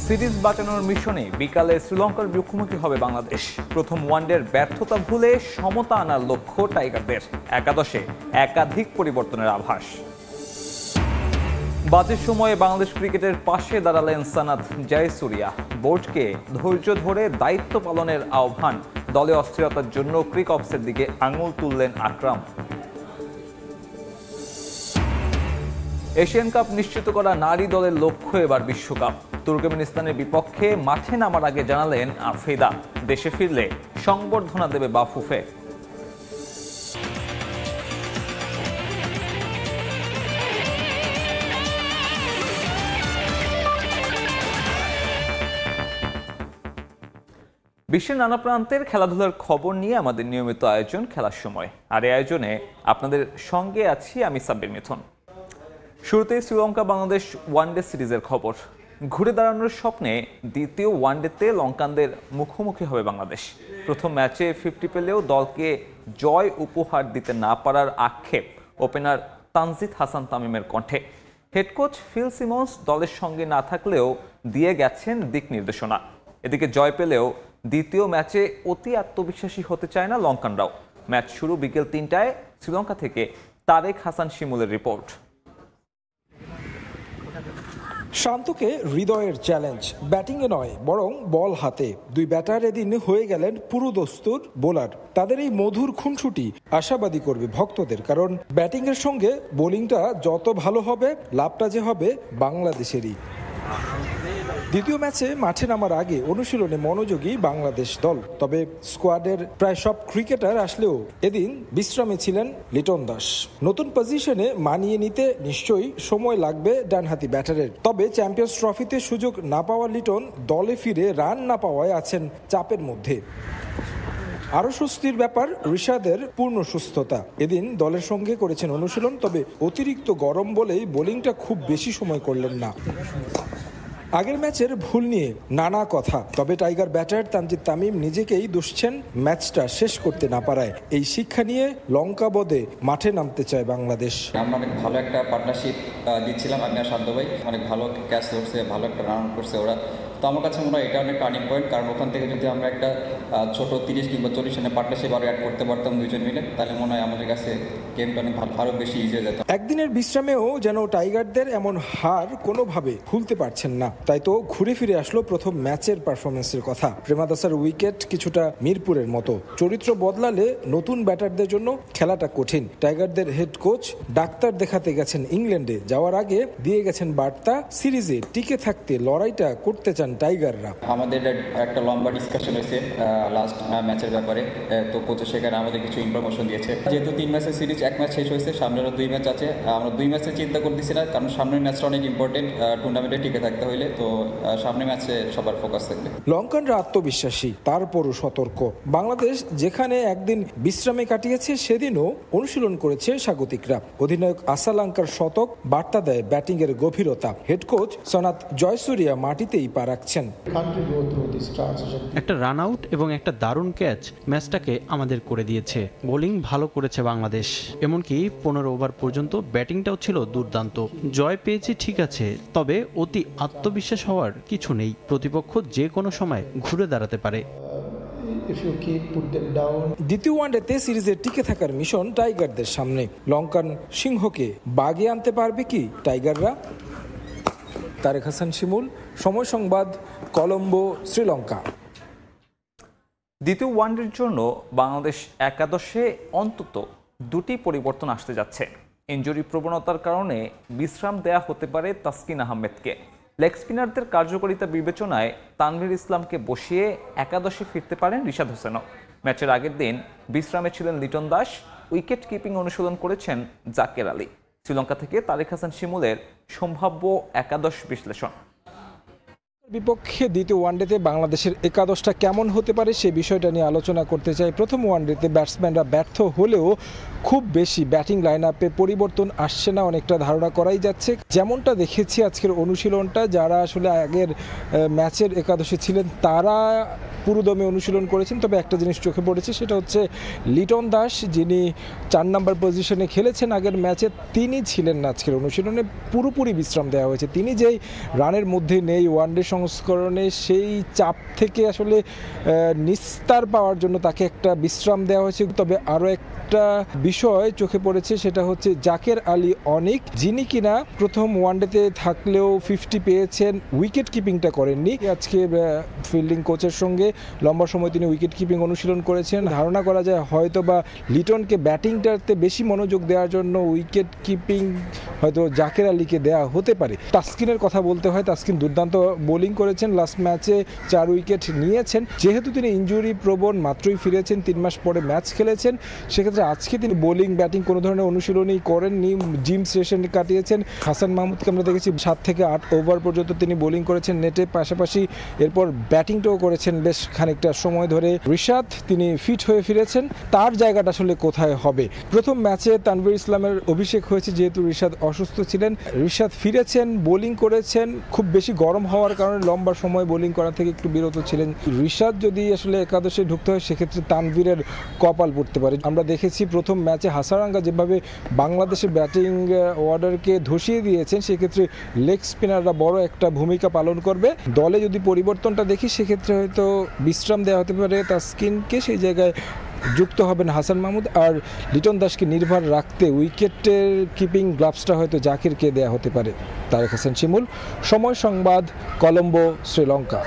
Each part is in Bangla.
সিরিজ বাঁচানোর মিশনে বিকালে শ্রীলঙ্কার মুখোমুখি হবে বাংলাদেশ। প্রথম ওয়ানডের ব্যর্থতা ভুলে সমতা আনার লক্ষ্য টাইগারদের। একাদশে একাধিক পরিবর্তনের আভাস। বাজের সময়ে বাংলাদেশ ক্রিকেটের পাশে দাঁড়ালেন সানাত জয়সুরিয়া। বোর্ডকে ধৈর্য ধরে দায়িত্ব পালনের আহ্বান। দলে অস্থিরতার জন্য ক্রিক অফসের দিকে আঙুল তুললেন আকরাম। এশিয়ান কাপ নিশ্চিত করা নারী দলের লক্ষ্য এবার বিশ্বকাপ। তুর্কমেনিস্তানের বিপক্ষে মাঠে নামার আগে জানালেন আফিদা, দেশে ফিরলে সংবর্ধনা দেবে বাফুফে। বিশ্বের নানা প্রান্তের খেলাধুলার খবর নিয়ে আমাদের নিয়মিত আয়োজন খেলার সময়। আর এই আয়োজনে আপনাদের সঙ্গে আছি আমি সাব্বির মিথুন। শুরুতেই শ্রীলঙ্কা বাংলাদেশ ওয়ানডে সিরিজের খবর। ঘুরে দাঁড়ানোর স্বপ্নে দ্বিতীয় ওয়ানডেতে লঙ্কানদের মুখোমুখি হবে বাংলাদেশ। প্রথম ম্যাচে 50 পেলেও দলকে জয় উপহার দিতে না পারার আক্ষেপ ওপেনার তানজিদ হাসান তামিমের কণ্ঠে। হেড কোচ ফিল সিমন্স দলের সঙ্গে না থাকলেও দিয়ে গেছেন দিক নির্দেশনা। এদিকে জয় পেলেও দ্বিতীয় ম্যাচে অতি আত্মবিশ্বাসী হতে চায় না লঙ্কানরাও। ম্যাচ শুরু বিকেল 3টায়। শ্রীলঙ্কা থেকে তারেক হাসান শিমুলের রিপোর্ট। শান্তকে হৃদয়ের চ্যালেঞ্জ, ব্যাটিংয়ে নয় বরং বল হাতে। দুই ব্যাটার এদিন হয়ে গেলেন পুরোদস্তুর বোলার। তাদের এই মধুর খুনসুটি আশাবাদী করবে ভক্তদের, কারণ ব্যাটিংয়ের সঙ্গে বোলিংটা যত ভালো হবে লাভটা যে হবে বাংলাদেশেরই। দ্বিতীয় ম্যাচে মাঠে নামার আগে অনুশীলনে মনোযোগী বাংলাদেশ দল। তবে স্কোয়াডের প্রায় সব ক্রিকেটার আসলেও এদিন বিশ্রামে ছিলেন লিটন দাস। নতুন পজিশনে মানিয়ে নিতে নিশ্চয়ই সময় লাগবে ডানহাতি ব্যাটারের। তবে চ্যাম্পিয়ন্স ট্রফিতে সুযোগ না পাওয়া লিটন দলে ফিরে রান না পাওয়ায় আছেন চাপের মধ্যে। আরও স্বস্তির ব্যাপার রিশাদের পূর্ণ সুস্থতা। এদিন দলের সঙ্গে করেছেন অনুশীলন, তবে অতিরিক্ত গরম বলেই বোলিংটা খুব বেশি সময় করলেন না। আগের ম্যাচের ভুল নিয়ে নানা কথা, তবে টাইগার ব্যাটার তানজিদ তামিম নিজেকেই দুষছেন ম্যাচটা শেষ করতে না পারায়। এই শিক্ষা নিয়ে লঙ্কা বদে মাঠে নামতে চায় বাংলাদেশ। আমরা অনেক ভালো একটা পার্টনারশিপ দিচ্ছিলাম, আমি আর শান্ত ভাই। অনেক ভালো ক্যাচ ধরছে, ভালো একটা রান করছে ওরা। তো আমার কাছে মনে হয় এটা অনেক টার্নিং পয়েন্ট, কারণ ওখান থেকে যদি আমরা একটা ছোট 30 কিংবা 40 রানের পার্টনারশিপ আরও অ্যাড করতে পারতাম দুইজন মিলে, তাহলে মনে হয় আমাদের কাছে গেমটা অনেক ভালো, আরও বেশি ইজি হয়ে যেত। একদিনের বিশ্রামেও যেন টাইগারদের এমন হার কোনোভাবে ভুলতে পারছেন না। তাই তো ঘুরে ফিরে আসলো প্রথম ম্যাচের পারফরমেন্সের কথা। প্রেমাদাসার উইকেট কিছুটা মিরপুরের মতো। চরিত্র বদলালে নতুন ব্যাটারদের জন্য খেলাটা কঠিন। টাইগারদের হেড কোচ ডাক্তার দেখাতে গেছেন ইংল্যান্ডে, যাওয়ার আগে দিয়ে গেছেন বার্তা, সিরিজে টিকে থাকতে লড়াইটা করতে চান টাইগাররা। আমাদের একটা লম্বা ডিসকাশন হয়েছে লাস্ট ম্যাচের ব্যাপারে। তো কোচে সেখানে আমাদের কিছু ইনফরমেশন দিয়েছে। যেহেতু 3 ম্যাচের সিরিজ, 1 ম্যাচ শেষ হয়েছে, সামনেরও 2 ম্যাচ আছে। আমরা 2 ম্যাচে চিন্তা করতেছি না, কারণ সামনের ম্যাচটা অনেক ইম্পর্টেন্ট টুর্নামেন্টে টিকে থাকতে হইলে। তো সামনের ম্যাচে সবার ফোকাস থাকবে। লঙ্কানরা আত্মবিশ্বাসী, তারপরও সতর্ক। বাংলাদেশ যেখানে একদিন বিশ্রামে কাটিয়েছে, সেদিনও অনুশীলন করেছে স্বাগতিকরা। অধিনায়ক আসালাঙ্কার শতক বার্তা দেয় ব্যাটিংয়ের গভীরতা। হেড কোচ সানাত জয়সুরিয়া মাটিতেই পা রাখছেন। একটা রান আউট এবং একটা দারুণ ক্যাচ ম্যাচটাকে আমাদের করে দিয়েছে। বোলিং ভালো করেছে বাংলাদেশ, এমনকি 15 ওভার পর্যন্ত ব্যাটিংটাও ছিল দুর্দান্ত। জয় পেয়েছি ঠিক আছে, তবে অতি আত্মবিশ্বাস হওয়ার কিছু নেই। প্রতিপক্ষ যে কোনো সময় ঘুরে দাঁড়াতে পারে। দ্বিতীয় ওয়ানডেতে সিরিজে টিকে থাকার মিশন টাইগারদের সামনে। লঙ্কান সিংহকে বাগে আনতে পারবে কি টাইগাররা? তারেক হাসান শিমুল, সময় সংবাদ, কলম্বো, শ্রীলঙ্কা। দ্বিতীয় ওয়ানডের জন্য বাংলাদেশ একাদশে অন্তত 2টি পরিবর্তন আসতে যাচ্ছে। ইনজুরি প্রবণতার কারণে বিশ্রাম দেয়া হতে পারে তাসকিন আহমেদকে। লেগ স্পিনারদের কার্যকারিতা বিবেচনায় তানভীর ইসলামকে বসিয়ে একাদশে ফিরতে পারেন রিশাদ হোসেনও। ম্যাচের আগের দিন বিশ্রামে ছিলেন লিটন দাস। উইকেট কিপিং অনুশীলন করেছেন জাকের আলী। শ্রীলঙ্কা থেকে তারেক হাসান শিমুলের সম্ভাব্য একাদশ বিশ্লেষণ। বিপক্ষে দ্বিতীয় ওয়ানডেতে বাংলাদেশের একাদশটা কেমন হতে পারে সে বিষয়টা নিয়ে আলোচনা করতে চাই। প্রথম ওয়ানডেতে ব্যাটসম্যানরা ব্যর্থ হলেও খুব বেশি ব্যাটিং লাইন আপে পরিবর্তন আসছে না, অনেকটা ধারণা করাই যাচ্ছে। যেমনটা দেখেছি আজকের অনুশীলনটা, যারা আসলে আগের ম্যাচের একাদশে ছিলেন তারা পুরোদমে অনুশীলন করেছেন। তবে একটা জিনিস চোখে পড়েছে, সেটা হচ্ছে লিটন দাস, যিনি 4 নম্বর পজিশনে খেলেছেন আগের ম্যাচে, তিনি ছিলেন না আজকের অনুশীলনে। পুরোপুরি বিশ্রাম দেওয়া হয়েছে। তিনি যেই রানের মধ্যে নেই ওয়ানডে সংস্করণে, সেই চাপ থেকে আসলে নিস্তার পাওয়ার জন্য তাকে একটা বিশ্রাম দেওয়া হয়েছে। তবে আরও একটা বিষয় চোখে পড়েছে, সেটা হচ্ছে জাকের আলী অনিক, যিনি কিনা প্রথম ওয়ানডেতে থাকলেও 50 পেয়েছেন, উইকেট কিপিংটা করেননি। আজকে ফিল্ডিং কোচের সঙ্গে লম্বা সময় তিনি উইকেট কিপিং অনুশীলন করেছেন। ধারণা করা যায় হয়তো বা লিটনকে ব্যাটিংটাতে বেশি মনোযোগ দেওয়ার জন্য উইকেট কিপিং হয়তো জাকের আলীকে দেওয়া হতে পারে। তাসকিনের কথা বলতে হয়, তাসকিন দুর্দান্ত বোলিং করেছেন, লাস্ট ম্যাচে 4 উইকেট নিয়েছেন। যেহেতু তিনি ইনজুরি প্রবণ, মাত্রই ফিরেছেন, 3 মাস পরে ম্যাচ খেলেছেন, সেক্ষেত্রে আজকে তিনি বোলিং ব্যাটিং কোনো ধরনের অনুশীলনই করেননি, জিম সেশন কাটিয়েছেন। হাসান মাহমুদকে আমরা দেখেছি 7 থেকে 8 ওভার পর্যন্ত তিনি বোলিং করেছেন নেটে, পাশাপাশি এরপর ব্যাটিংটাও করেছেন বেশ খানিকটা সময় ধরে। রিশাদ, তিনি ফিট হয়ে ফিরেছেন, তার জায়গাটা আসলে কোথায় হবে? প্রথম ম্যাচে তানভীর ইসলামের অভিষেক হয়েছে, যেহেতু রিশাদ অসুস্থ ছিলেন। রিশাদ ফিরেছেন, বোলিং করেছেন, খুব বেশি গরম হওয়ার কারণে লম্বা সময় বোলিং করা থেকে একটু বিরত ছিলেন। রিশাদ যদি আসলে একাদশে ঢুকতে হয়, সেক্ষেত্রে তানভীরের কপাল পড়তে পারে। আমরা দেখেছি প্রথম ম্যাচে হাসারাঙ্গা যেভাবে বাংলাদেশের ব্যাটিং অর্ডারকে ধসিয়ে দিয়েছেন, সেক্ষেত্রে লেগ স্পিনাররা বড় একটা ভূমিকা পালন করবে। দলে যদি পরিবর্তনটা দেখি, সেক্ষেত্রে হয়তো বিশ্রাম দেওয়া হতে পারে তাসকিনকে, সেই জায়গায় যুক্ত হবেন হাসান মাহমুদ। আর লিটন দাসকে নির্ভর রাখতে উইকেটের কিপিং গ্লাভসটা হয়তো জাকিরকে দেয়া হতে পারে। তারেক হাসান শিমুল, সময় সংবাদ, কলম্বো, শ্রীলঙ্কা।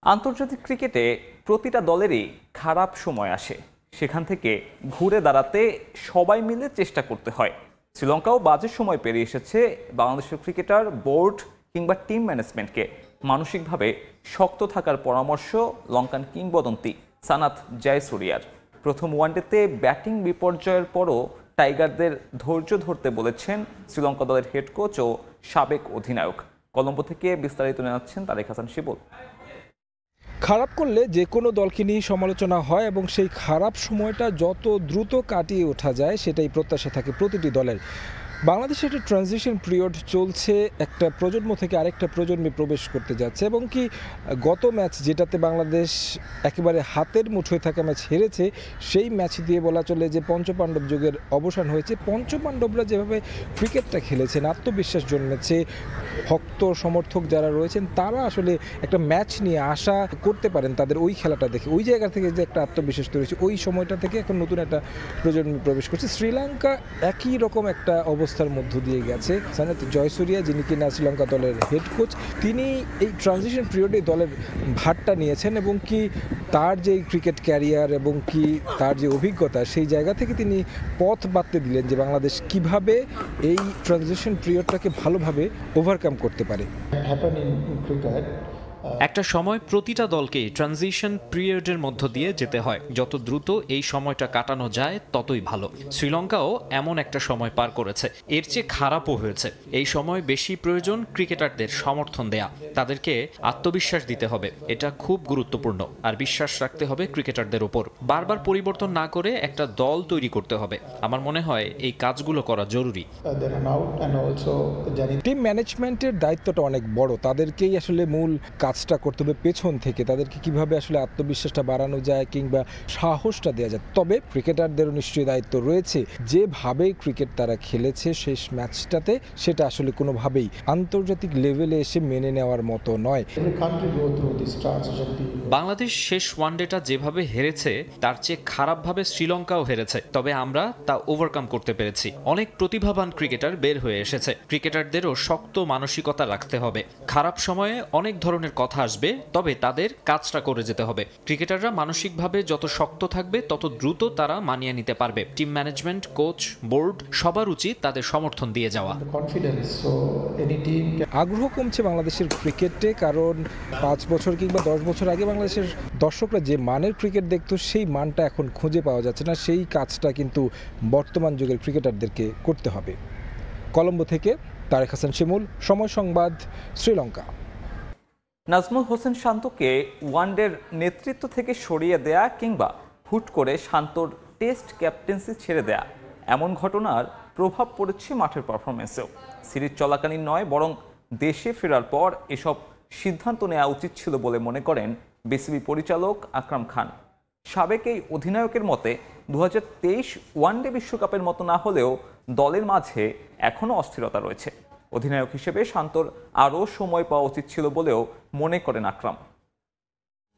আন্তর্জাতিক ক্রিকেটে প্রতিটা দলেরই খারাপ সময় আসে, সেখান থেকে ঘুরে দাঁড়াতে সবাই মিলে চেষ্টা করতে হয়। শ্রীলঙ্কাও বাজে সময় পেরিয়ে এসেছে। বাংলাদেশের ক্রিকেটার, বোর্ড কিংবা টিম ম্যানেজমেন্টকে মানসিকভাবে শক্ত থাকার পরামর্শ লঙ্কান কিংবদন্তি সানাত জয়সুরিয়ার। প্রথম ওয়ানডেতে ব্যাটিং বিপর্যয়ের পরও টাইগারদের ধৈর্য ধরতে বলেছেন শ্রীলঙ্কা দলের হেড কোচ ও সাবেক অধিনায়ক। কলম্বো থেকে বিস্তারিত জানাচ্ছেন তারেক হাসান শিবুল। খারাপ করলে যে কোনো দলকে নিয়ে সমালোচনা হয় এবং সেই খারাপ সময়টা যত দ্রুত কাটিয়ে ওঠা যায়, সেটাই প্রত্যাশা থাকে প্রতিটি দলের। বাংলাদেশে একটা ট্রানজিশন পিরিয়ড চলছে, একটা প্রজন্ম থেকে আরেকটা প্রজন্মে প্রবেশ করতে যাচ্ছে, এবং কি গত ম্যাচ যেটাতে বাংলাদেশ একেবারে হাতের মুঠোয় থাকা ম্যাচ হেরেছে, সেই ম্যাচ দিয়ে বলা চলে যে পঞ্চপাণ্ডব যুগের অবসান হয়েছে। পঞ্চপাণ্ডবরা যেভাবে ক্রিকেটটা খেলেছেন, আত্মবিশ্বাস জন্মেছে, ভক্ত সমর্থক যারা রয়েছেন তারা আসলে একটা ম্যাচ নিয়ে আশা করতে পারেন তাদের ওই খেলাটা দেখে। ওই জায়গা থেকে যে একটা আত্মবিশ্বাস তৈরি হয়েছে, ওই সময়টা থেকে এখন নতুন একটা প্রজন্মে প্রবেশ করছে। শ্রীলঙ্কা একই রকম একটা অবস্থার মধ্য দিয়ে গেছে। সানাত জয়সুরিয়া, যিনি কিনা শ্রীলঙ্কা দলের হেড কোচ, তিনি এই ট্রানজিশন পিরিয়ডে দলের ভারটা নিয়েছেন, এবং কি তার যে ক্রিকেট ক্যারিয়ার এবং কি তার যে অভিজ্ঞতা, সেই জায়গা থেকে তিনি পথ বাততে দিলেন যে বাংলাদেশ কিভাবে এই ট্রানজিশন পিরিয়ডটাকে ভালোভাবে ওভারকাম করতে পারে। একটা সময় প্রতিটা দলকে ট্রানজিশন পিরিয়ডের মধ্য দিয়ে যেতে হয়। যত দ্রুত এই সময়টা কাটানো যায় ততই ভালো। শ্রীলঙ্কাও এমন একটা সময় পার করেছে, এর চেয়ে খারাপও হয়েছে। এই সময় বেশি প্রয়োজন ক্রিকেটারদের সমর্থন দেয়া, তাদেরকে আত্মবিশ্বাস দিতে হবে, এটা খুব গুরুত্বপূর্ণ। আর বিশ্বাস রাখতে হবে ক্রিকেটারদের ওপর। বারবার পরিবর্তন না করে একটা দল তৈরি করতে হবে। আমার মনে হয় এই কাজগুলো করা জরুরি। টিম ম্যানেজমেন্টের দায়িত্বটা অনেক বড়, তাদেরকেই আসলে মূল কাজটা করতে হবে পেছন থেকে। তাদেরকে কিভাবে আসলে আত্মবিশ্বাসটা বাড়ানো যায় কিংবা সাহসটা দেওয়া যায়। তবে ক্রিকেটারদেরও নিশ্চয়ই দায়িত্ব রয়েছে, যেভাবে ক্রিকেট তারা খেলেছে শেষ ম্যাচটাতে, সেটা আসলে কোনোভাবেই আন্তর্জাতিক লেভেলে এসে মেনে নেওয়ার মতো নয়। বাংলাদেশ শেষ ওয়ানডেটা যেভাবে হেরেছে, তার চেয়ে খারাপভাবে শ্রীলঙ্কাও হেরেছে, তবে আমরা তা ওভারকাম করতে পেরেছি। অনেক প্রতিভাবান ক্রিকেটার বের হয়ে এসেছে। ক্রিকেটারদেরও শক্ত মানসিকতা রাখতে হবে। খারাপ সময়ে অনেক ধরনের কথা আসবে, তবে তাদের কাজটা করে যেতে হবে। ক্রিকেটাররা মানসিকভাবে যত শক্ত থাকবে, তত দ্রুত তারা মানিয়ে নিতে পারবে। টিম ম্যানেজমেন্ট, কোচ, বোর্ড সবার উচিত তাদের সমর্থন দিয়ে যাওয়া। আগ্রহ কমছে বাংলাদেশের ক্রিকেটে, কারণ 5 বছর কিংবা 10 বছর আগে বাংলাদেশের দর্শকরা যে মানের ক্রিকেট দেখতো, সেই মানটা এখন খুঁজে পাওয়া যাচ্ছে না। সেই কাজটা কিন্তু বর্তমান যুগের ক্রিকেটারদেরকে করতে হবে। কলম্বো থেকে তারেক হাসান শিমুল, সময় সংবাদ, শ্রীলঙ্কা। নাজমুল হোসেন শান্তকে ওয়ানডের নেতৃত্ব থেকে সরিয়ে দেয়া কিংবা হুট করে শান্তর টেস্ট ক্যাপ্টেন্সি ছেড়ে দেয়া, এমন ঘটনার প্রভাব পড়েছে মাঠের পারফরমেন্সেও। সিরিজ চলাকালীন নয়, বরং দেশে ফেরার পর এসব সিদ্ধান্ত নেওয়া উচিত ছিল বলে মনে করেন বিসিবি পরিচালক আকরাম খান। সাবেক এই অধিনায়কের মতে 2023 ওয়ানডে বিশ্বকাপের মতো না হলেও দলের মাঝে এখনও অস্থিরতা রয়েছে। অধিনায়ক হিসেবে শান্তর আরও সময় পাওয়া উচিত ছিল বলেও মনে করেন আকরাম।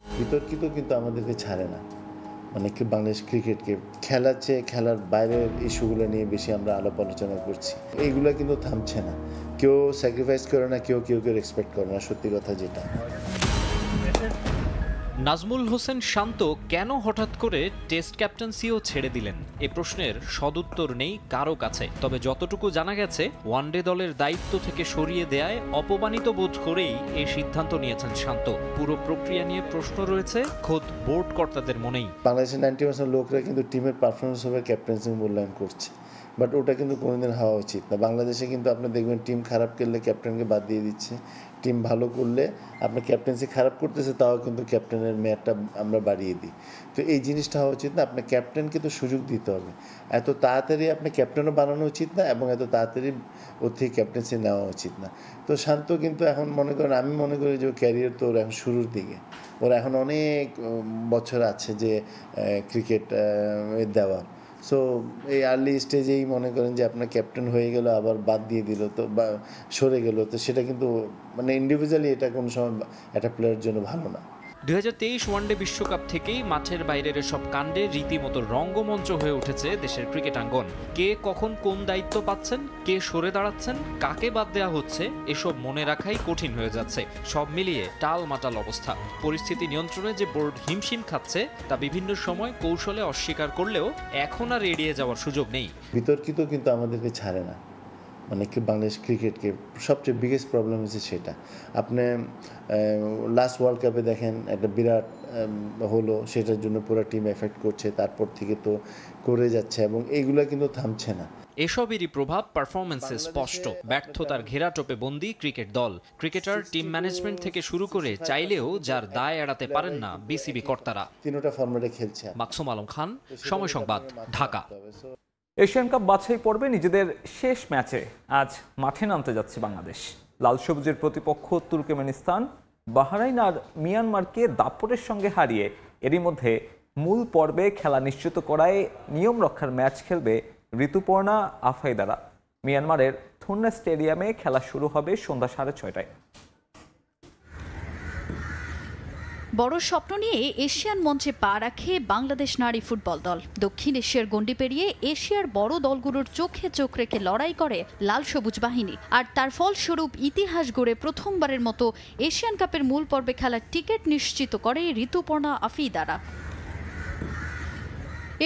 বিতর্কিত কিন্তু আমাদেরকে ছাড়ে না, মানে বাংলাদেশ ক্রিকেটকে খেলার চেয়ে খেলার বাইরের ইস্যুগুলো নিয়ে বেশি আমরা আলাপ আলোচনা করছি। এইগুলো কিন্তু থামছে না, কেউ স্যাক্রিফাইস করে না, কেউ এক্সপেক্ট করে না, সত্যি কথা যেটা। নাজমুল হোসেন শান্ত কেন হঠাৎ করে টেস্ট ক্যাপ্টেন্সিও ছেড়ে দিলেন, এ প্রশ্নের সদুত্তর নেই কারো কাছে। তবে যতটুকু জানা গেছে, ওয়ানডে দলের দায়িত্ব থেকে সরিয়ে দেয়ায় অপমানিত বোধ করেই এই সিদ্ধান্ত নিয়েছেন শান্ত। পুরো প্রক্রিয়া নিয়ে প্রশ্ন রয়েছে খোদ বোর্ড কর্তাদের মনেই। বাংলাদেশের 90% লোকরা কিন্তু টিমের পারফরমেন্স হবে ক্যাপ্টেন্সি মূল্যায়ন করছে, বাট ওটা কিন্তু কোনোদিন হওয়া উচিত না। বাংলাদেশে কিন্তু আপনি দেখবেন টিম খারাপ করলে ক্যাপ্টেনকে বাদ দিয়ে দিচ্ছে, টিম ভালো করলে আপনার ক্যাপ্টেন্সি খারাপ করতেছে তাও কিন্তু ক্যাপ্টেনের মেয়াদটা আমরা বাড়িয়ে দিই। তো এই জিনিসটা হওয়া উচিত না, আপনার ক্যাপ্টেনকে তো সুযোগ দিতে হবে। এত তাড়াতাড়ি আপনার ক্যাপ্টেনও বানানো উচিত না এবং এত তাড়াতাড়ি ওর থেকে ক্যাপ্টেন্সি নেওয়া উচিত না। তো শান্ত কিন্তু এখন মনে করেন, আমি মনে করি যে ক্যারিয়ার তো ওর এখন শুরুর দিকে, ওর এখন অনেক বছর আছে যে ক্রিকেট দেওয়ার। সো এই আর্লি স্টেজেই মনে করেন যে আপনার ক্যাপ্টেন হয়ে গেল আবার বাদ দিয়ে দিল তো বা সরে গেল, তো সেটা কিন্তু মানে ইন্ডিভিজুয়ালি এটা কোনো সময় একটা প্লেয়ারের জন্য ভালো না। 2023 ওয়ানডে বিশ্বকাপ থেকেই মাঠের বাইরের সব কাণ্ডে রীতিমতো রঙ্গমঞ্চ হয়ে উঠেছে দেশের ক্রিকেটাঙ্গন। কে কখন কোন দায়িত্ব পাচ্ছেন, কে সরে দাঁড়াচ্ছেন, কাকে বাদ দেওয়া হচ্ছে, এসব মনে রাখাই কঠিন হয়ে যাচ্ছে। সব মিলিয়ে টালমাটাল অবস্থা। পরিস্থিতি নিয়ন্ত্রণে যে বোর্ড হিমশিম খাচ্ছে তা বিভিন্ন সময় কৌশলে অস্বীকার করলেও এখন আর এড়িয়ে যাওয়ার সুযোগ নেই। বিতর্কিত কিন্তু আমাদেরকে ছাড়ে না, মানে বাংলাদেশ ক্রিকেটকে সবচেয়ে বিগেস্ট প্রবলেম হচ্ছে সেটা। আপনি লাস্ট ওয়ার্ল্ড কাপে দেখেন একটা বিরাট হলো, সেটার জন্য পুরো টিম এফেক্ট করছে, তারপর থেকে তো করে যাচ্ছে এবং এইগুলা কিন্তু থামছে না। এসবেরই প্রভাব পারফরমেন্সে স্পষ্ট। ব্যর্থতার ঘেরাটোপে বন্দী ক্রিকেট দল, ক্রিকেটার, টিম ম্যানেজমেন্ট থেকে শুরু করে চাইলেও যার দায় এড়াতে পারেন না বিসিবি কর্তারা। তিনটা ফরম্যাটে খেলছে। মাকসুম আলম খান, সময় সংবাদ, ঢাকা। এশিয়ান কাপ বাছাই পর্বে নিজেদের শেষ ম্যাচে আজ মাঠে নামতে যাচ্ছে বাংলাদেশ। লাল সবুজের প্রতিপক্ষ তুর্কমেনিস্তান বাহরাইন আর মিয়ানমারকে দাপটের সঙ্গে হারিয়ে এরই মধ্যে মূল পর্বে খেলা নিশ্চিত করায় নিয়ম রক্ষার ম্যাচ খেলবে ঋতুপর্ণা আফাইদারা। মিয়ানমারের থুন্না স্টেডিয়ামে খেলা শুরু হবে সন্ধ্যা 6:30টায়। বড় স্বপ্ন নিয়ে এশিয়ান মঞ্চে পা রাখে বাংলাদেশ নারী ফুটবল দল। দক্ষিণ এশিয়ার গণ্ডি পেরিয়ে এশিয়ার বড় দলগুলোর চোখে চোখ রেখে লড়াই করে লাল সবুজ বাহিনী, আর তার ফলস্বরূপ ইতিহাস গড়ে প্রথমবারের মতো এশিয়ান কাপের মূল পর্বে খেলার টিকিট নিশ্চিত করে ঋতুপর্ণা আফিদারা।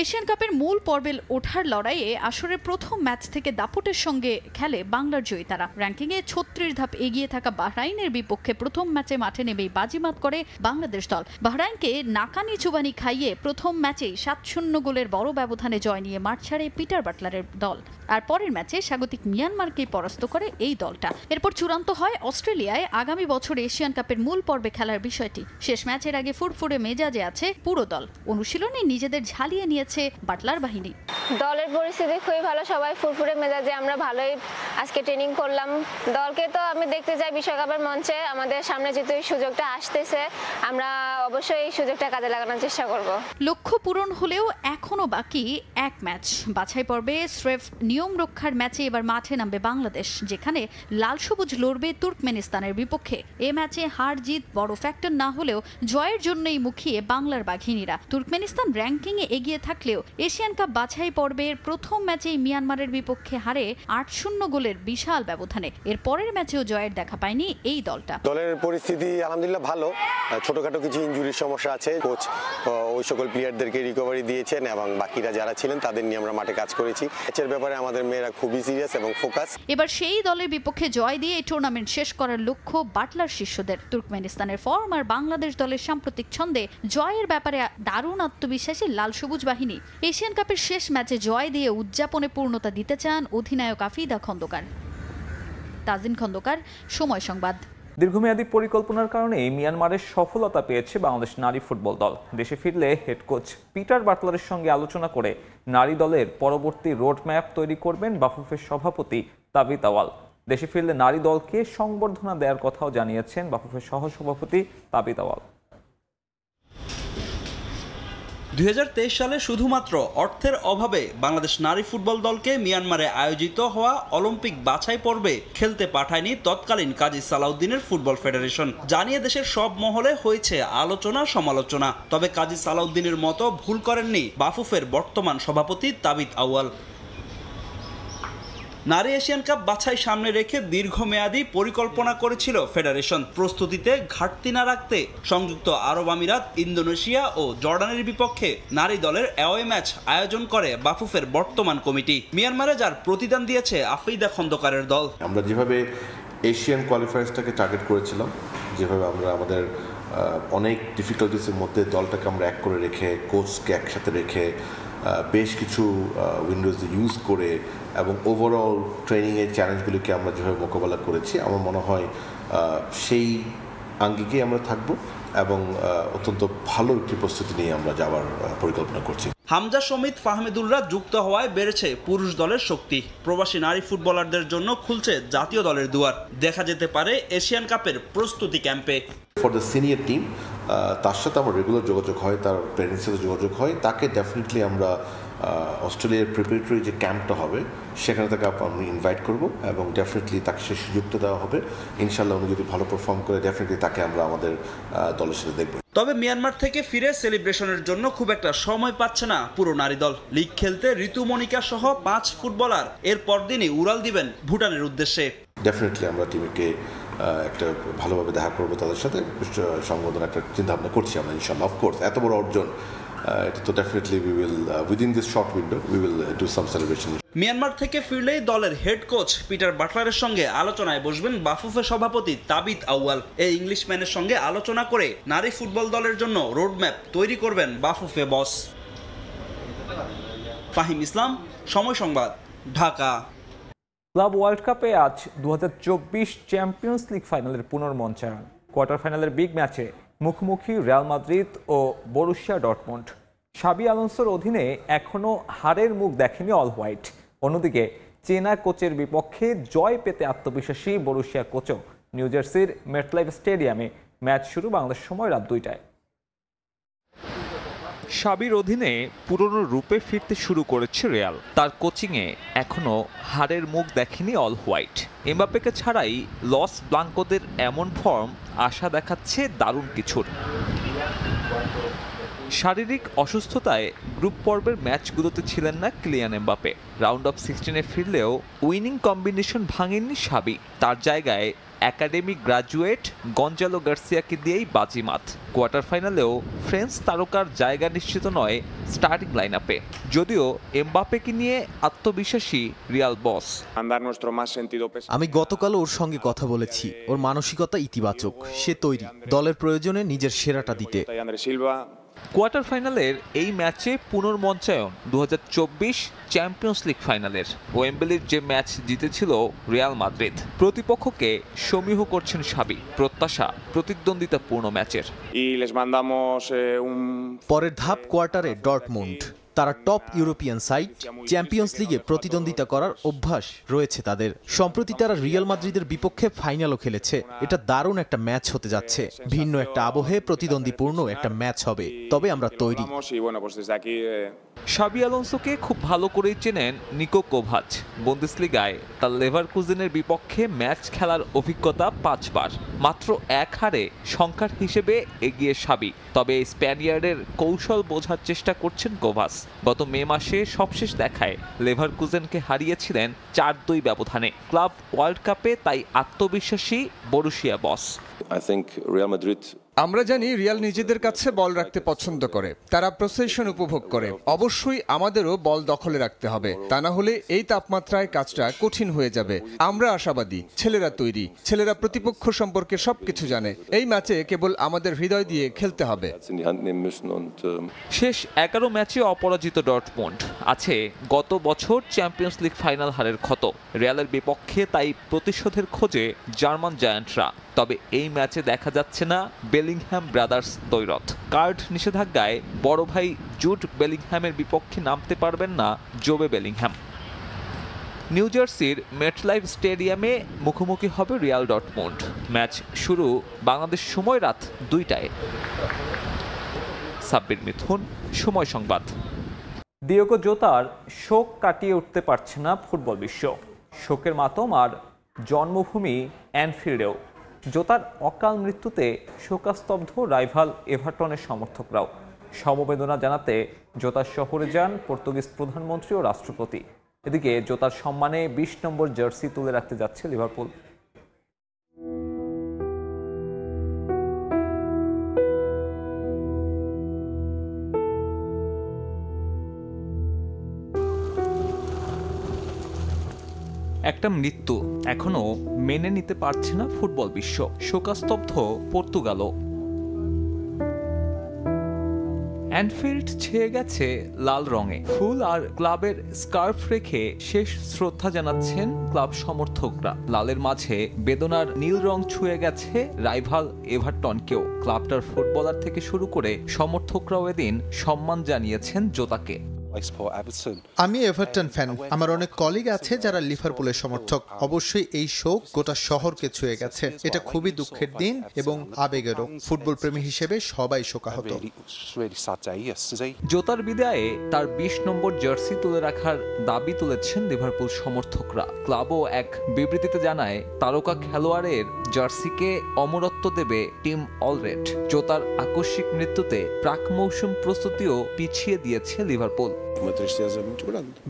এশিয়ান কাপের মূল পর্বে ওঠার লড়াইয়ে আসরের প্রথম ম্যাচ থেকে দাপটের সঙ্গে খেলে বাংলার জয়ী তারা। র্যাঙ্কিংয়ে 36 ধাপ এগিয়ে থাকা বাহরাইনের বিপক্ষে প্রথম ম্যাচে মাঠে নেমেই বাজিমাত করে বাংলাদেশ দল। বাহরাইনকে নাকানি চুবানি খাইয়ে প্রথম ম্যাচেই 7-0 গোলের বড় ব্যবধানে জয় নিয়ে মাঠ ছাড়ে পিটার বাটলারের দল। আর পরের ম্যাচে স্বাগতিক মিয়ানমারকে পরাস্ত করে এই দলটা। এরপর চূড়ান্ত হয় অস্ট্রেলিয়ায় আগামী বছর এশিয়ান কাপের মূল পর্বে খেলার বিষয়টি। শেষ ম্যাচের আগে ফুরফুরে মেজাজে আছে পুরো দল। অনুশীলনে নিজেদের ঝালিয়ে নিয়েছে বাটলার বাহিনী। দলের পরিস্থিতি খুবই ভালো, সবাই ফুরফুরে মেজাজে, আমরা ভালোই আজকে ট্রেনিং করলাম। দলকে তো আমি দেখতে চাই বিশ্বকাপের মঞ্চে। আমাদের সামনে যেহেতু এই সুযোগটা আসতেছে, আমরা অবশ্যই এই সুযোগটা কাজে লাগানোর চেষ্টা করব। লক্ষ্য পূরণ হলেও এখনো বাকি এক ম্যাচ। বাছাই পর্বে স্রেফ নিয়ম রক্ষার ম্যাচে এবার মাঠে নামবে বাংলাদেশ, যেখানে লাল সবুজ লড়বে তুর্কমেনিস্তানের বিপক্ষে। এ ম্যাচে হার জিত বড় ফ্যাক্টর না হলেও জয়ের জন্যই মুখিয়ে বাংলার বাঘিনীরা। তুর্কমেনিস্তান র্যাঙ্কিংয়ে এগিয়ে থাকলেও এশিয়ান কাপ বাছাই পর্বের প্রথম ম্যাচেই মিয়ানমারের বিপক্ষে হারে 8-0 গোলের বিশাল ব্যবধানে। এর পরের ম্যাচেও জয়ের দেখা পায়নি এই দলটা। দলের পরিস্থিতি আলহামদুলিল্লাহ ভালো, ছোটখাটো কিছু ইনজুরির সমস্যা আছে। কোচ ওই সকল প্লেয়ারদেরকে রিকভারি দিয়েছেন এবং বাকিরা যারা ছিলেন তাদের নিয়ে আমরা মাঠে কাজ করেছি। ম্যাচের ব্যাপারে আমাদের মেয়েরা খুবই সিরিয়াস এবং ফোকাস। এবার সেই দলের বিপক্ষে জয় দিয়ে এই টুর্নামেন্ট শেষ করার লক্ষ্য বাটলার শিষ্যদের। তুর্কমেনিস্তানের ফর্ম আর বাংলাদেশ দলের সাম্প্রতিক ছন্দে জয়ের ব্যাপারে দারুণ আত্মবিশ্বাসী লাল সবুজ বাহিনী। এশিয়ান কাপের শেষ ম্যাচে জয় দিয়ে উদযাপনে পূর্ণতা দিতে চান অধিনায়ক আফিদা খন্দকার। তাজিন খন্দকার, সময় সংবাদ। দীর্ঘমেয়াদী পরিকল্পনার কারণে মিয়ানমারের সফলতা পেয়েছে বাংলাদেশ নারী ফুটবল দল। দেশে ফিরলে হেড কোচ পিটার বাটলারের সঙ্গে আলোচনা করে নারী দলের পরবর্তী রোডম্যাপ তৈরি করবেন বাফুফের সভাপতি তাবিত আওয়াল। দেশে ফিরলে নারী দলকে সংবর্ধনা দেওয়ার কথাও জানিয়েছেন বাফুফের সহসভাপতি তাবিত আওয়াল। 2023 সালে শুধুমাত্র অর্থের অভাবে বাংলাদেশ নারী ফুটবল দলকে মিয়ানমারে আয়োজিত হওয়া অলিম্পিক বাছাই পর্বে খেলতে পাঠায়নি তৎকালীন কাজী সালাউদ্দিনের ফুটবল ফেডারেশন। জানিয়ে দেশের সব মহলে হয়েছে আলোচনা সমালোচনা। তবে কাজী সালাউদ্দিনের মতো ভুল করেননি বাফুফের বর্তমান সভাপতি তাবিত আউয়াল। নারী এশিয়ান কাপ বাছাই সামনে রেখে দীর্ঘমেয়াদী পরিকল্পনা করেছিল ফেডারেশন। প্রস্তুতিতে ঘাটতি না রাখতে সংযুক্ত আরব আমিরাত, ইন্দোনেশিয়া ও জর্ডানের বিপক্ষে নারী দলের অ্যাওয়ে ম্যাচ আয়োজন করে বাফুফের বর্তমান কমিটি। মিয়ানমারে যার প্রতিদান দিয়েছে আফ্রিদা খন্দকারের দল। আমরা যেভাবে এশিয়ান কোয়ালিফায়ার্সটাকে টার্গেট করেছিলাম, যেভাবে আমরা আমাদের অনেক ডিফিকাল্টিসের মধ্যে দলটাকে আমরা এক করে রেখে, কোচকে একসাথে রেখে, বেশ কিছু উইন্ডোজ ইউজ করে এবং ওভারঅল ট্রেনিংয়ের চ্যালেঞ্জগুলিকে আমরা যেভাবে মোকাবেলা করেছি, আমার মনে হয় সেই আঙ্গিকেই আমরা থাকব এবং অত্যন্ত ভালো একটি প্রস্তুতি নিয়ে আমরা যাওয়ার পরিকল্পনা করছি। হামজা, সমিত, ফাহমিদুলরা যুক্ত হওয়ায় বেড়েছে পুরুষ দলের শক্তি। প্রবাসী নারী ফুটবলারদের জন্য খুলছে জাতীয় দলের দুয়ার। দেখা যেতে পারে এশিয়ান কাপের প্রস্তুতি ক্যাম্পে। ফর দ্য সিনিয়র টিম, তার সাথে আমার রেগুলার যোগাযোগ হয়, তার প্যারেন্টসের সাথে যোগাযোগ হয়। তাকে ডেফিনেটলি আমরা অস্ট্রেলিয়ার প্রিপারেটরি যে ক্যাম্পটা হবে সেখানে তাকে আমি ইনভাইট করব এবং ডেফিনেটলি তাকে সেই সুযোগটা দেওয়া হবে। ইনশাল্লাহ উনি যদি ভালো পারফর্ম করে ডেফিনেটলি তাকে আমরা আমাদের দলের সাথে দেখব। তবে মিয়ানমার থেকে ফিরে সেলিব্রেশনের জন্য খুব একটা সময় পাচ্ছে না পুরো নারী দল। লিগ খেলতে ঋতু মনিকা সহ 5 ফুটবলার এর পরদিনই উড়াল দিবেন ভুটানের উদ্দেশ্যে। ডেফিনেটলি আমরা টিমকে একটা ভালোভাবে দেখা করবো, তাদের সাথে সংবোধন একটা চিন্তাভাবনা করছি আমরা ইনশাল্লাহ। অফকোর্স এত বড় অর্জন, এটা তো definitely we will within this short window we will do some celebration. Myanmar থেকে ফিরলেই দলের হেড কোচ পিটার বাটলারের সঙ্গে আলোচনায় বসবেন বাফুফের সভাপতি তাবিত আউয়াল। এই ইংলিশম্যানের সঙ্গে আলোচনা করে নারী ফুটবল দলের জন্য রোডম্যাপ তৈরি করবেন বাফুফে বস। ফাহিম ইসলাম, সময় সংবাদ, ঢাকা। ক্লাব ওয়ার্ল্ড কাপে আজ 2024 চ্যাম্পিয়ন্স লিগ ফাইনালের পুনর্মঞ্চায়ন। কোয়ার্টার ফাইনালের বিগ ম্যাচে মুখোমুখি রিয়াল মাদ্রিদ ও বরুসিয়া ডর্টমুন্ড। শাবি আলোনসোর অধীনে এখনও হারের মুখ দেখেনি অল হোয়াইট। অন্যদিকে চেনা কোচের বিপক্ষে জয় পেতে আত্মবিশ্বাসী বরুসিয়া কোচও। নিউ জার্সির মেটলাইফ স্টেডিয়ামে ম্যাচ শুরু বাংলাদেশ সময় রাত 2টায়। শাবির অধীনে পুরনো রূপে ফিরতে শুরু করেছে রিয়াল। তার কোচিংয়ে এখনও হারের মুখ দেখেনি অল হোয়াইট। এমবাপ্পেকে ছাড়াই লস ব্লাঙ্কোদের এমন ফর্ম আশা দেখাচ্ছে দারুণ কিছুর। শারীরিক অসুস্থতায় গ্রুপ পর্বের ম্যাচগুলোতে ছিলেন না কিলিয়ান এমবাপ্পে। রাউন্ড অফ 16-এ ফিরলেও উইনিং কম্বিনেশন ভাঙেননি শাবি। তার জায়গায় একাডেমি গ্রাজুয়েট গঞ্জালো গার্সিয়াকে দিয়েই বাজিমাত। কোয়ার্টার ফাইনালেও ফ্রেঞ্চ তারকার জায়গা নিশ্চিত নয় স্টার্টিং লাইন আপে, যদিও এমবাপ্পেকে নিয়ে আত্মবিশ্বাসী রিয়াল বস। আমি গতকাল ওর সঙ্গে কথা বলেছি, ওর মানসিকতা ইতিবাচক, সে তৈরি দলের প্রয়োজনে নিজের সেরাটা দিতে। কোয়ার্টার ফাইনালের এই ম্যাচে পুনর্মঞ্চায়ন 2024 চ্যাম্পিয়ন্স লিগ ফাইনালের। ওয়েম্বলির যে ম্যাচ জিতেছিল রিয়াল মাদ্রিদ, প্রতিপক্ষকে সমীহ করছেন শাবি। প্রত্যাশা প্রতিদ্বন্দ্বিতাপূর্ণ ম্যাচের। পরের ধাপ কোয়ার্টারে ডর্টমুন্ড। তারা টপ ইউরোপিয়ান সাইড, চ্যাম্পিয়ন্স লিগে প্রতিদ্বন্দ্বিতা করার অভ্যাস রয়েছে তাদের। সম্প্রতি তারা রিয়াল মাদ্রিদের বিপক্ষে ফাইনালও খেলেছে। এটা দারুণ একটা ম্যাচ হতে যাচ্ছে, ভিন্ন একটা আবহে প্রতিদ্বন্দ্বিপূর্ণ একটা ম্যাচ হবে, তবে আমরা তৈরি। শাবি আলোনসোকে খুব ভালো করেই চেনেন নিকো কোভাচ। বুন্দেসলিগায় তার লেভারকুজেনের বিপক্ষে ম্যাচ খেলার অভিজ্ঞতা 5 বার। মাত্র 1 হারে সংখ্যার হিসেবে এগিয়ে শাবি। তবে স্প্যানিয়ার্ডের কৌশল বোঝার চেষ্টা করছেন কোভাচ। গত মে মাসে সবশেষ দেখায় লেভারকুজেনকে হারিয়েছিলেন 4-2 ব্যবধানে। ক্লাব ওয়ার্ল্ড কাপে তাই আত্মবিশ্বাসী বরুসিয়া বস। আমরা জানি রিয়াল নিজেদের কাছে বল রাখতে পছন্দ করে, তারা পসেশন উপভোগ করে। অবশ্যই আমাদেরও বল দখলে রাখতে হবে, তা না হলে এই তাপমাত্রায় কাজটা কঠিন হয়ে যাবে। আমরা আশাবাদী, ছেলেরা তৈরি, ছেলেরা প্রতিপক্ষ সম্পর্কে সবকিছু জানে। এই ম্যাচে কেবল আমাদের হৃদয় দিয়ে খেলতে হবে। শেষ 11 ম্যাচে অপরাজিত ডর্টমুন্ড আছে গত বছর চ্যাম্পিয়ন্স লিগ ফাইনাল হারের ক্ষত। রিয়ালের বিপক্ষে তাই প্রতিশোধের খোঁজে জার্মান জায়ান্টরা। তবে এই ম্যাচে দেখা যাচ্ছে না বেলিংহ্যাম ব্রাদার্স দ্বৈরথ। কার্ড নিষেধাজ্ঞায় বড় ভাই জুড বেলিংহ্যামের বিপক্ষে নামতে পারবেন না জোবে বেলিংহ্যাম। নিউ জার্সির মেটলাইফ স্টেডিয়ামে মুখোমুখি হবে রিয়াল ডর্টমুন্ড। ম্যাচ শুরু বাংলাদেশ সময় রাত 2টায়। সাব্বির মিথুন, সময় সংবাদ। ডিয়েগো জোতার শোক কাটিয়ে উঠতে পারছে না ফুটবল বিশ্ব। শোকের মাতম আর জন্মভূমি অ্যানফিল্ডেও। জোতার অকাল মৃত্যুতে শোকাস্তব্ধ রাইভাল এভারটনের সমর্থকরাও। সমবেদনা জানাতে জোতার শহরে যান পর্তুগিজ প্রধানমন্ত্রী ও রাষ্ট্রপতি। এদিকে জোতার সম্মানে 20 নম্বর জার্সি তুলে রাখতে যাচ্ছে লিভারপুল। একটা মৃত্যু এখনো মেনে নিতে পারছে না ফুটবল বিশ্ব। শোকাস্তব্ধ পর্তুগালও। অ্যানফিল্ড ছেয়ে গেছে লাল রঙে। ফুল আর ক্লাবের স্কার্ফ রেখে শেষ শ্রদ্ধা জানাচ্ছেন ক্লাব সমর্থকরা। লালের মাঝে বেদনার নীল রং ছুঁয়ে গেছে রাইভাল এভারটনকেও। ক্লাবটার ফুটবলার থেকে শুরু করে সমর্থকরাও এদিন সম্মান জানিয়েছেন জোতাকে। আমি এভারটন ফ্যান। আমার অনেক কলিগ আছে যারা লিভারপুলের সমর্থক। অবশ্যই এই শোক গোটা শহরকে ছুঁয়ে গেছে। এটা খুবই দুঃখের দিন এবং আবেগেরও। ফুটবল প্রেমী হিসেবে সবাই শোকাহত। জোতার বিদায়ে তার 20 নম্বর জার্সি তুলে রাখার দাবি তুলেছেন লিভারপুল সমর্থকরা। ক্লাবও এক বিবৃতিতে জানায়, তারকা খেলোয়াড়ের জার্সিকে অমরত্ব দেবে টিম অলরেড। জোতার আকস্মিক মৃত্যুতে প্রাক মৌসুম প্রস্তুতিও পিছিয়ে দিয়েছে লিভারপুল।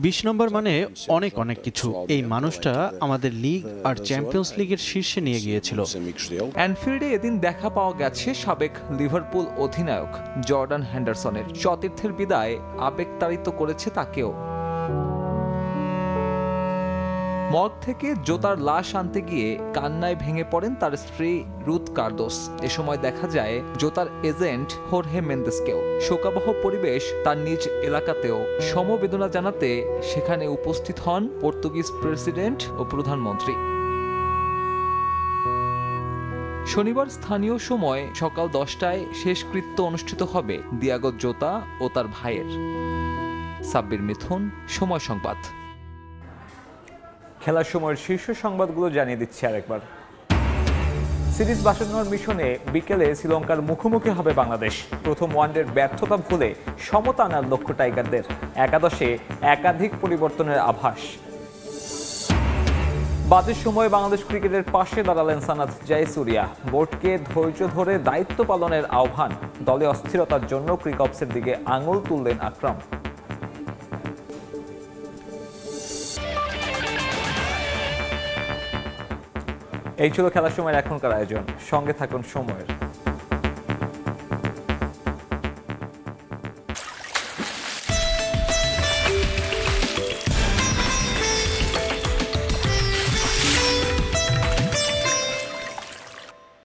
20 নম্বর মানে অনেক অনেক কিছু। এই মানুষটা আমাদের লিগ আর চ্যাম্পিয়ন্স লিগের শীর্ষে নিয়ে গিয়েছিল। অ্যানফিল্ডে এদিন দেখা পাওয়া গেছে সাবেক লিভারপুল অধিনায়ক জর্ডান হেন্ডারসনের। সতীর্থের বিদায় আবেগতাড়িত করেছে তাকেও। মর্গ থেকে জোতার লাশ আনতে গিয়ে কান্নায় ভেঙে পড়েন তার স্ত্রী রুথ কার্দোস। এ সময় দেখা যায় জোতার এজেন্ট হোর্হে মেন্দেসকেও। শোকাবহ পরিবেশ তার নিজ এলাকাতেও। সমবেদনা জানাতে সেখানে উপস্থিত হন পর্তুগিজ প্রেসিডেন্ট ও প্রধানমন্ত্রী। শনিবার স্থানীয় সময় সকাল 10টায় শেষকৃত্য অনুষ্ঠিত হবে ডিয়েগো জোতা ও তার ভাইয়ের। সাব্বির মিথুন, সময় সংবাদ। খেলার সময়ের শীর্ষ সংবাদগুলো জানিয়ে দিচ্ছি আরেকবার। সিরিজ বাঁচানোর মিশনে বিকেলে শ্রীলঙ্কার মুখোমুখি হবে বাংলাদেশ। প্রথম ওয়ানডের ব্যর্থতা ভুলে সমতা আনার লক্ষ্য টাইগারদের। একাদশে একাধিক পরিবর্তনের আভাস। বাজের সময় বাংলাদেশ ক্রিকেটের পাশে দাঁড়ালেন সানাত জয়সুরিয়া। বোর্ডকে ধৈর্য ধরে দায়িত্ব পালনের আহ্বান। দলে অস্থিরতার জন্য ক্রিকঅপসের দিকে আঙুল তুললেন আকরাম। এই ছিল খেলার সময়ের এখনকার আয়োজন। সঙ্গে থাকুন সময়ের।